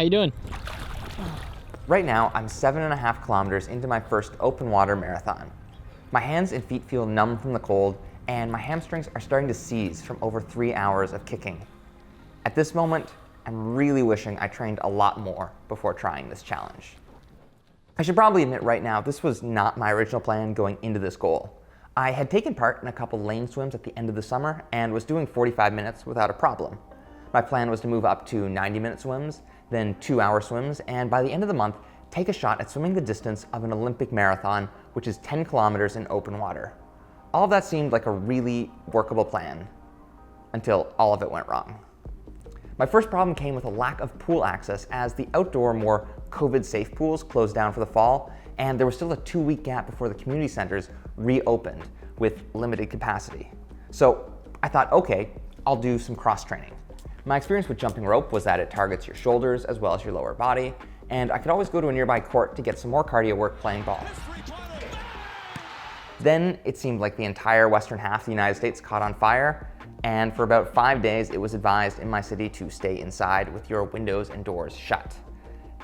How you doing? Right now, I'm 7.5 kilometers into my first open water marathon. My hands and feet feel numb from the cold, and my hamstrings are starting to seize from over 3 hours of kicking. At this moment, I'm really wishing I trained a lot more before trying this challenge. I should probably admit right now, this was not my original plan going into this goal. I had taken part in a couple lane swims at the end of the summer and was doing 45 minutes without a problem. My plan was to move up to 90-minute swims, then 2-hour swims, and by the end of the month, take a shot at swimming the distance of an Olympic marathon, which is 10 kilometers in open water. All of that seemed like a really workable plan, until all of it went wrong. My first problem came with a lack of pool access, as the outdoor, more COVID-safe pools closed down for the fall, and there was still a 2-week gap before the community centers reopened with limited capacity. So I thought, okay, I'll do some cross-training. My experience with jumping rope was that it targets your shoulders as well as your lower body, and I could always go to a nearby court to get some more cardio work playing ball. Then it seemed like the entire western half of the United States caught on fire, and for about 5 days it was advised in my city to stay inside with your windows and doors shut.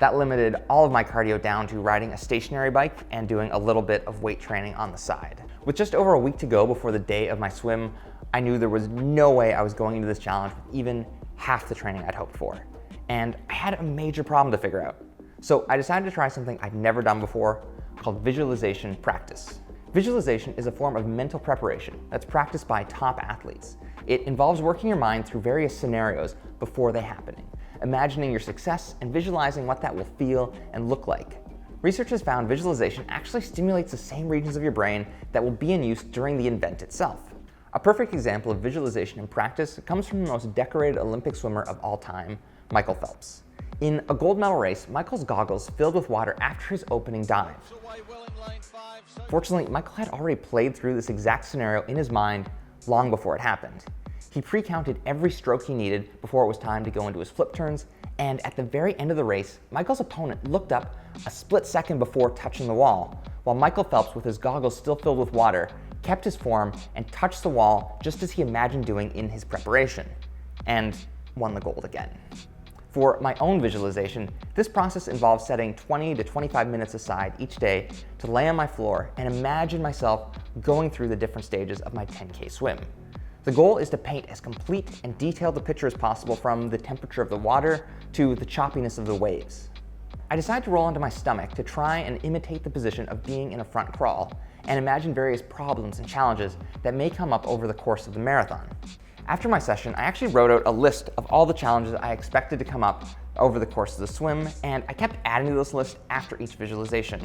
That limited all of my cardio down to riding a stationary bike and doing a little bit of weight training on the side. With just over a week to go before the day of my swim, I knew there was no way I was going into this challenge with even half the training I'd hoped for. And I had a major problem to figure out. So I decided to try something I'd never done before called visualization practice. Visualization is a form of mental preparation that's practiced by top athletes. It involves working your mind through various scenarios before they happen, imagining your success and visualizing what that will feel and look like. Researchers found visualization actually stimulates the same regions of your brain that will be in use during the event itself. A perfect example of visualization in practice comes from the most decorated Olympic swimmer of all time, Michael Phelps. In a gold medal race, Michael's goggles filled with water after his opening dive. Fortunately, Michael had already played through this exact scenario in his mind long before it happened. He pre-counted every stroke he needed before it was time to go into his flip turns, and at the very end of the race, Michael's opponent looked up a split second before touching the wall, while Michael Phelps, with his goggles still filled with water, kept his form and touched the wall just as he imagined doing in his preparation, and won the gold again. For my own visualization, this process involves setting 20 to 25 minutes aside each day to lay on my floor and imagine myself going through the different stages of my 10K swim. The goal is to paint as complete and detailed a picture as possible, from the temperature of the water to the choppiness of the waves. I decided to roll onto my stomach to try and imitate the position of being in a front crawl and imagine various problems and challenges that may come up over the course of the marathon. After my session, I actually wrote out a list of all the challenges I expected to come up over the course of the swim, and I kept adding to this list after each visualization.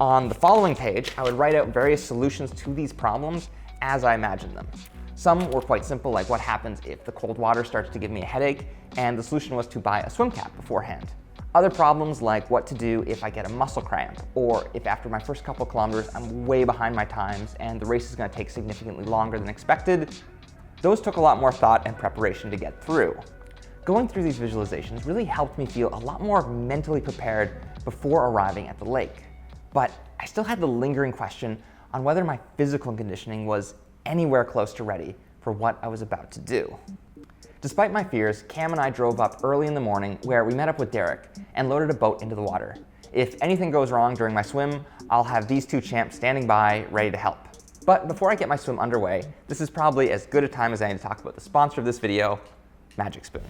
On the following page, I would write out various solutions to these problems as I imagined them. Some were quite simple, like what happens if the cold water starts to give me a headache, and the solution was to buy a swim cap beforehand. Other problems, like what to do if I get a muscle cramp, or if after my first couple kilometers I'm way behind my times and the race is going to take significantly longer than expected. Those took a lot more thought and preparation to get through. Going through these visualizations really helped me feel a lot more mentally prepared before arriving at the lake. But I still had the lingering question on whether my physical conditioning was anywhere close to ready for what I was about to do. Despite my fears, Cam and I drove up early in the morning, where we met up with Derek and loaded a boat into the water. If anything goes wrong during my swim, I'll have these two champs standing by, ready to help. But before I get my swim underway, this is probably as good a time as any to talk about the sponsor of this video, Magic Spoon.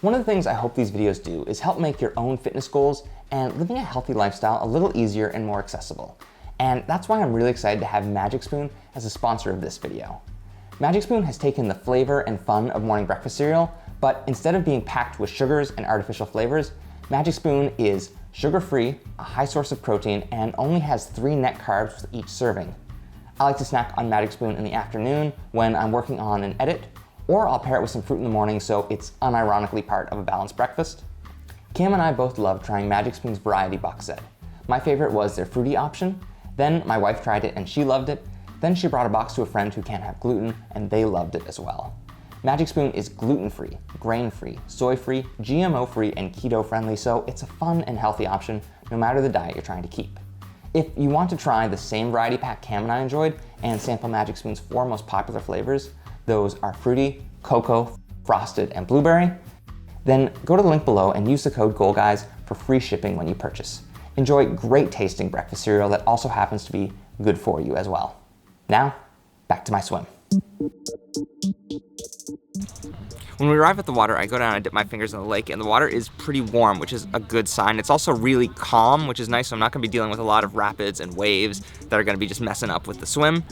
One of the things I hope these videos do is help make your own fitness goals and living a healthy lifestyle a little easier and more accessible. And that's why I'm really excited to have Magic Spoon as a sponsor of this video. Magic Spoon has taken the flavor and fun of morning breakfast cereal, but instead of being packed with sugars and artificial flavors, Magic Spoon is sugar-free, a high source of protein, and only has 3 net carbs with each serving. I like to snack on Magic Spoon in the afternoon when I'm working on an edit, or I'll pair it with some fruit in the morning so it's unironically part of a balanced breakfast. Cam and I both love trying Magic Spoon's variety box set. My favorite was their fruity option, then my wife tried it and she loved it, then she brought a box to a friend who can't have gluten and they loved it as well. Magic Spoon is gluten-free, grain-free, soy-free, GMO-free, and keto-friendly, so it's a fun and healthy option no matter the diet you're trying to keep. If you want to try the same variety pack Cam and I enjoyed and sample Magic Spoon's 4 most popular flavors, those are fruity, cocoa, frosted, and blueberry, then go to the link below and use the code GOALGUYS for free shipping when you purchase. Enjoy great tasting breakfast cereal that also happens to be good for you as well. Now, back to my swim. When we arrive at the water, I go down and dip my fingers in the lake, and the water is pretty warm, which is a good sign. It's also really calm, which is nice, so I'm not gonna be dealing with a lot of rapids and waves that are gonna be just messing up with the swim.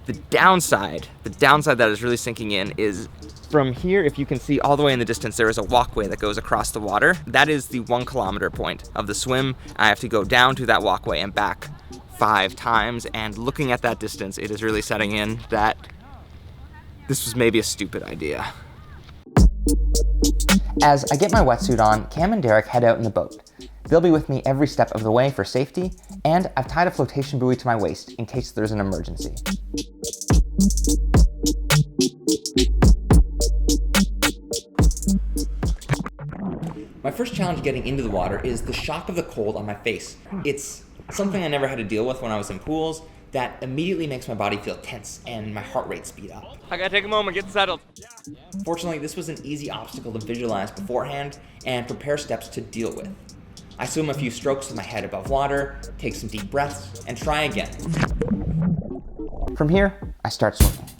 The downside that is really sinking in is from here, if you can see all the way in the distance, there is a walkway that goes across the water. That is the 1 kilometer point of the swim. I have to go down to that walkway and back 5 times, and looking at that distance, it is really setting in that this was maybe a stupid idea. As I get my wetsuit on, Cam and Derek head out in the boat. They'll be with me every step of the way for safety, and I've tied a flotation buoy to my waist in case there's an emergency. My first challenge getting into the water is the shock of the cold on my face. It's something I never had to deal with when I was in pools that immediately makes my body feel tense and my heart rate speed up. I gotta take a moment, get settled. Fortunately, this was an easy obstacle to visualize beforehand and prepare steps to deal with. I swim a few strokes with my head above water, take some deep breaths, and try again. From here, I start swimming.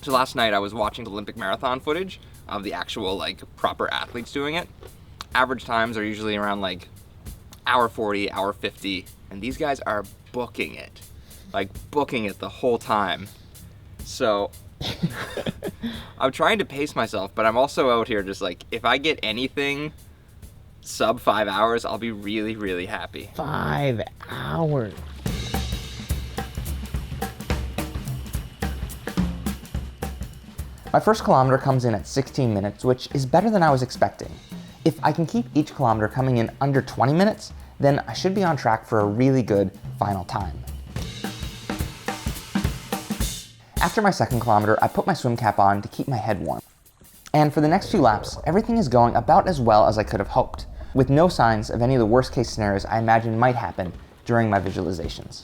So last night I was watching Olympic marathon footage of the actual proper athletes doing it. Average times are usually around hour 40, hour 50, and these guys are booking it. Booking it the whole time. So I'm trying to pace myself, but I'm also out here just if I get anything sub 5 hours, I'll be really, really happy. 5 hours. My first kilometer comes in at 16 minutes, which is better than I was expecting. If I can keep each kilometer coming in under 20 minutes, then I should be on track for a really good final time. After my second kilometer, I put my swim cap on to keep my head warm. And for the next few laps, everything is going about as well as I could have hoped, with no signs of any of the worst case scenarios I imagine might happen during my visualizations.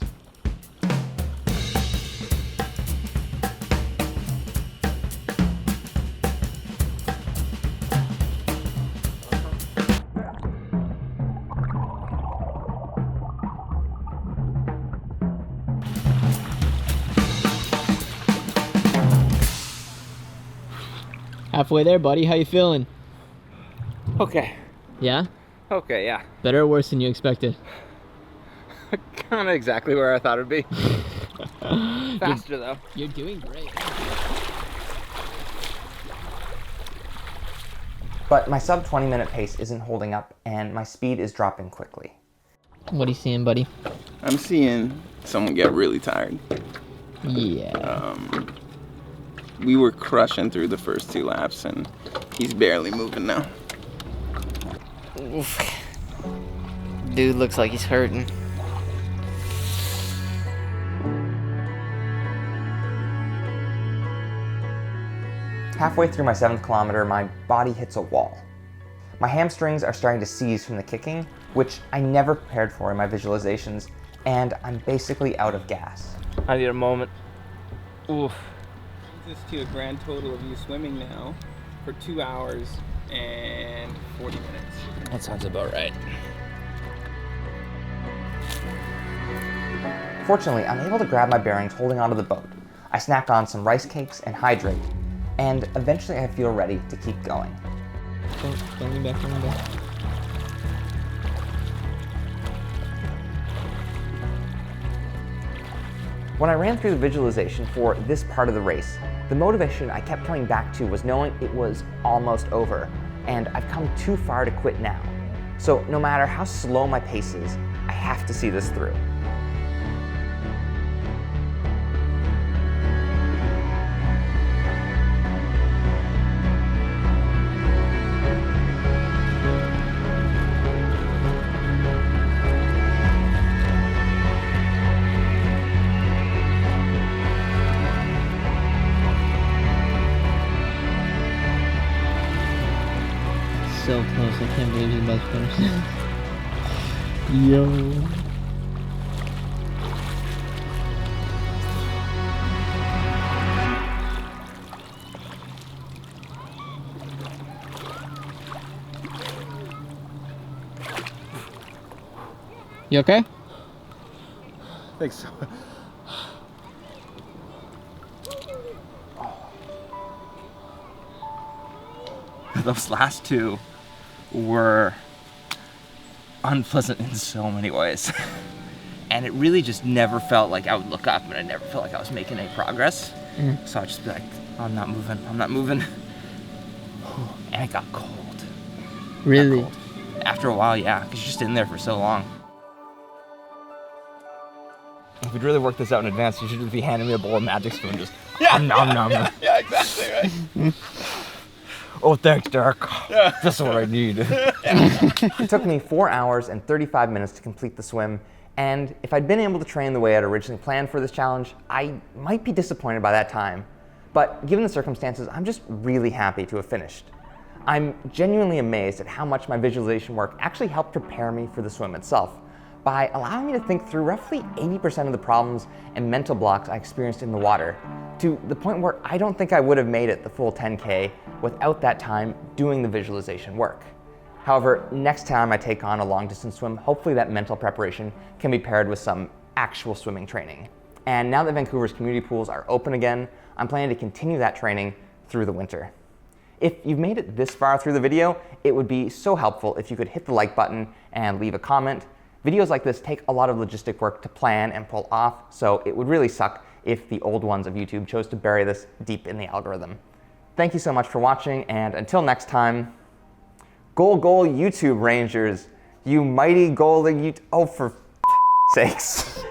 Halfway there, buddy. How you feeling? Okay. Yeah? Okay, yeah. Better or worse than you expected? Kind of exactly where I thought it'd be. Faster though. You're doing great. But my sub 20 minute pace isn't holding up and my speed is dropping quickly. What are you seeing, buddy? I'm seeing someone get really tired. Yeah. We were crushing through the first 2 laps, and he's barely moving now. Oof. Dude looks like he's hurting. Halfway through my 7th kilometer, my body hits a wall. My hamstrings are starting to seize from the kicking, which I never prepared for in my visualizations, and I'm basically out of gas. I need a moment. Oof. This to a grand total of you swimming now for 2 hours and 40 minutes. That sounds about right. Fortunately, I'm able to grab my bearings holding onto the boat. I snack on some rice cakes and hydrate, and eventually I feel ready to keep going. Don't lean back, don't lean back. When I ran through the visualization for this part of the race, the motivation I kept coming back to was knowing it was almost over, and I've come too far to quit now. So no matter how slow my pace is, I have to see this through. So close, I can't believe he's about to finish. Yo. You okay? Thanks so much. Those last two were unpleasant in so many ways. And it really just never felt like I would look up, and I never felt like I was making any progress. So I'd just be like, I'm not moving, I'm not moving. And it got cold. Really? Got cold. After a while, yeah, because you're just in there for so long. If we'd really worked this out in advance, you should be handing me a bowl of Magic Spoon, just nom nom. Yeah, exactly, right? Oh, thanks, Derek. This is what I need. It took me 4 hours and 35 minutes to complete the swim, and if I'd been able to train the way I'd originally planned for this challenge, I might be disappointed by that time. But given the circumstances, I'm just really happy to have finished. I'm genuinely amazed at how much my visualization work actually helped prepare me for the swim itself, by allowing me to think through roughly 80% of the problems and mental blocks I experienced in the water, to the point where I don't think I would have made it the full 10K without that time doing the visualization work. However, next time I take on a long distance swim, hopefully that mental preparation can be paired with some actual swimming training. And now that Vancouver's community pools are open again, I'm planning to continue that training through the winter. If you've made it this far through the video, it would be so helpful if you could hit the like button and leave a comment. Videos like this take a lot of logistic work to plan and pull off, so it would really suck if the old ones of YouTube chose to bury this deep in the algorithm. Thank you so much for watching, and until next time, goal, YouTube Rangers, you mighty golden oh, for sakes.